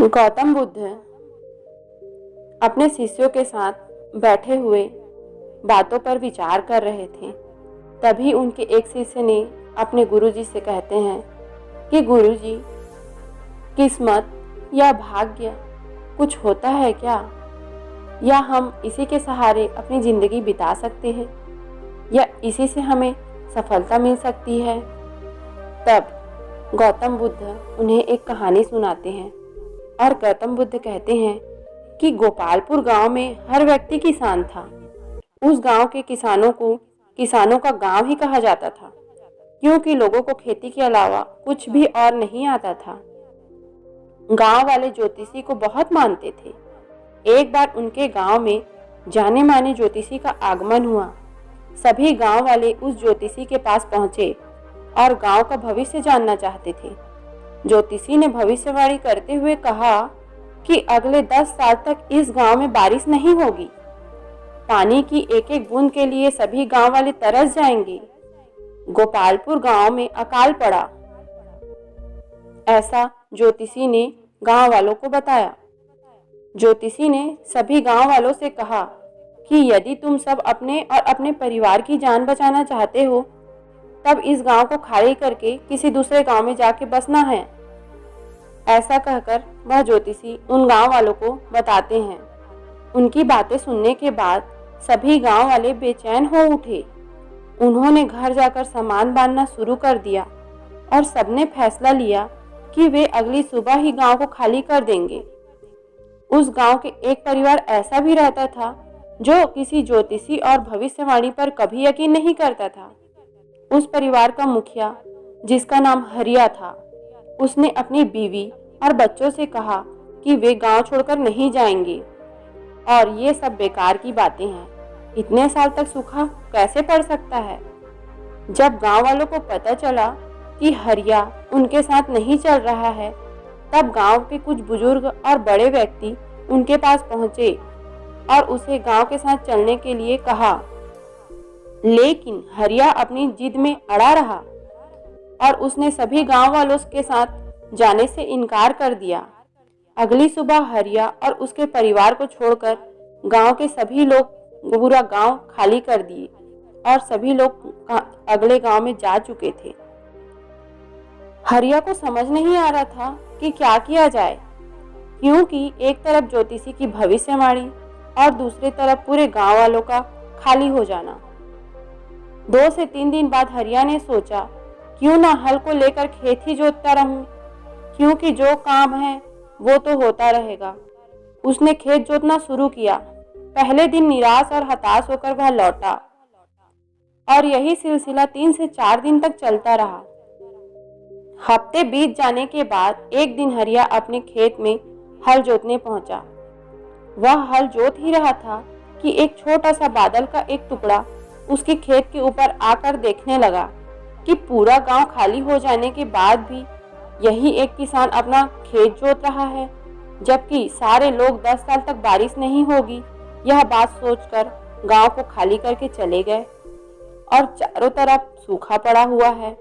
गौतम बुद्ध अपने शिष्यों के साथ बैठे हुए बातों पर विचार कर रहे थे। तभी उनके एक शिष्य ने अपने गुरुजी से कहते हैं कि गुरुजी, किस्मत या भाग्य कुछ होता है क्या, या हम इसी के सहारे अपनी ज़िंदगी बिता सकते हैं, या इसी से हमें सफलता मिल सकती है। तब गौतम बुद्ध उन्हें एक कहानी सुनाते हैं और गौतम बुद्ध कहते हैं कि गोपालपुर गांव में हर व्यक्ति किसान था। उस गांव के किसानों को किसानों का गांव ही कहा जाता था, क्योंकि लोगों को खेती के अलावा कुछ भी और नहीं आता था। गांव वाले ज्योतिषी को बहुत मानते थे। एक बार उनके गांव में जाने माने ज्योतिषी का आगमन हुआ। सभी गांव वाले उस ज्योतिषी के पास पहुंचे और गांव का भविष्य जानना चाहते थे। ज्योतिषी ने भविष्यवाणी करते हुए कहा कि अगले 10 साल तक इस गांव में बारिश नहीं होगी। पानी की एक एक बूंद के लिए सभी गांव वाले तरस जाएंगे। गोपालपुर गांव में अकाल पड़ा, ऐसा ज्योतिषी ने गांव वालों को बताया। ज्योतिषी ने सभी गांव वालों से कहा कि यदि तुम सब अपने और अपने परिवार की जान बचाना चाहते हो, तब इस गांव को खाली करके किसी दूसरे गांव में जाके बसना है। ऐसा कहकर वह ज्योतिषी उन गांव वालों को बताते हैं। उनकी बातें सुनने के बाद सभी गांव वाले बेचैन हो उठे। उन्होंने घर जाकर सामान बांधना शुरू कर दिया और सबने फैसला लिया कि वे अगली सुबह ही गांव को खाली कर देंगे। उस गांव के एक परिवार ऐसा भी रहता था जो किसी ज्योतिषी और भविष्यवाणी पर कभी यकीन नहीं करता था। उस परिवार का मुखिया, जिसका नाम हरिया था, उसने अपनी बीवी और बच्चों से कहा कि वे गांव छोड़कर नहीं जाएंगे और ये सब बेकार की बातें हैं। इतने साल तक सूखा कैसे पड़ सकता है। जब गांव वालों को पता चला कि हरिया उनके साथ नहीं चल रहा है, तब गांव के कुछ बुजुर्ग और बड़े व्यक्ति उनके पास पहुंचे और उसे गांव के साथ चलने के लिए कहा। लेकिन हरिया अपनी जिद में अड़ा रहा और उसने सभी गांव वालों के साथ जाने से इनकार कर दिया। अगली सुबह हरिया और उसके परिवार को छोड़कर गांव के सभी लोग पूरा गांव खाली कर दिए और सभी लोग अगले गांव में जा चुके थे। हरिया को समझ नहीं आ रहा था कि क्या किया जाए, क्योंकि एक तरफ ज्योतिषी की भविष्यवाणी और दूसरी तरफ पूरे गांव वालों का खाली हो जाना। 2 से 3 दिन बाद हरिया ने सोचा, क्यों ना हल को लेकर खेत ही जोतता रहूं, क्योंकि जो काम है वो तो होता रहेगा। उसने खेत जोतना शुरू किया। पहले दिन निराश और हताश होकर वह लौटा और यही सिलसिला 3 से 4 दिन तक चलता रहा। हफ्ते बीत जाने के बाद एक दिन हरिया अपने खेत में हल जोतने पहुंचा। वह हल जोत ही रहा था कि एक छोटा सा बादल का एक टुकड़ा उसके खेत के ऊपर आकर देखने लगा कि पूरा गांव खाली हो जाने के बाद भी यही एक किसान अपना खेत जोत रहा है, जबकि सारे लोग 10 साल तक बारिश नहीं होगी। यह बात सोचकर गांव को खाली करके चले गए और चारों तरफ सूखा पड़ा हुआ है।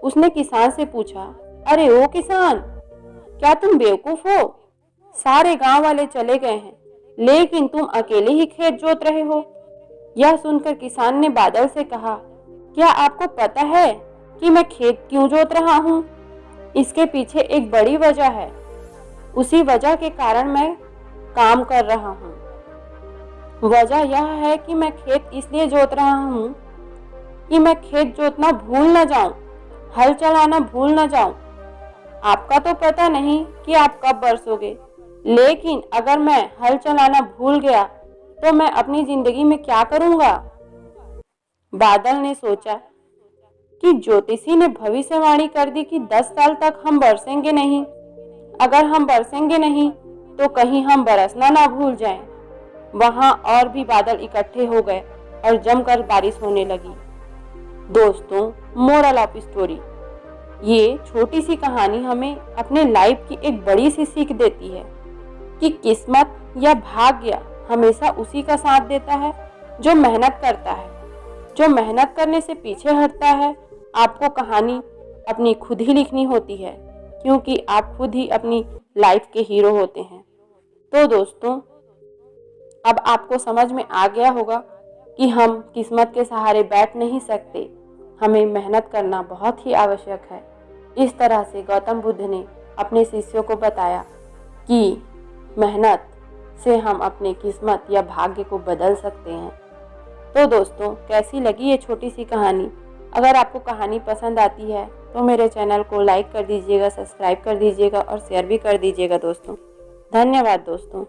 उसने किसान से पूछा, अरे ओ किसान, क्या तुम बेवकूफ हो? सारे गांव वाले चले गए हैं, लेकिन तुम अकेले ही खेत जोत रहे हो। यह सुनकर किसान ने बादल से कहा, क्या आपको पता है कि मैं खेत क्यों जोत रहा हूँ? इसके पीछे एक बड़ी वजह है। उसी वजह के कारण मैं काम कर रहा हूँ। वजह यह है कि मैं खेत इसलिए जोत रहा हूँ कि मैं खेत जोतना भूल न जाऊं, हल चलाना भूल न जाऊं। आपका तो पता नहीं कि आप कब बरसोगे, लेकिन अगर मैं हल चलाना भूल गया तो मैं अपनी जिंदगी में क्या करूंगा? बादल ने सोचा कि ज्योतिषी ने भविष्यवाणी कर दी कि 10 साल तक हम बरसेंगे नहीं। अगर हम बरसेंगे नहीं तो कहीं हम बरसना ना भूल जाएं। वहां और भी बादल इकट्ठे हो गए और जमकर बारिश होने लगी। दोस्तों, मोरल ऑफ स्टोरी, ये छोटी सी कहानी हमें अपने लाइफ की एक बड़ी सी सीख देती है कि किस्मत या भाग्य हमेशा उसी का साथ देता है जो मेहनत करता है। जो मेहनत करने से पीछे हटता है, आपको कहानी अपनी खुद ही लिखनी होती है, क्योंकि आप खुद ही अपनी लाइफ के हीरो होते हैं। तो दोस्तों, अब आपको समझ में आ गया होगा कि हम किस्मत के सहारे बैठ नहीं सकते, हमें मेहनत करना बहुत ही आवश्यक है। इस तरह से गौतम बुद्ध ने अपने शिष्यों को बताया कि मेहनत से हम अपनी किस्मत या भाग्य को बदल सकते हैं। तो दोस्तों, कैसी लगी ये छोटी सी कहानी? अगर आपको कहानी पसंद आती है तो मेरे चैनल को लाइक कर दीजिएगा, सब्सक्राइब कर दीजिएगा और शेयर भी कर दीजिएगा दोस्तों। धन्यवाद दोस्तों।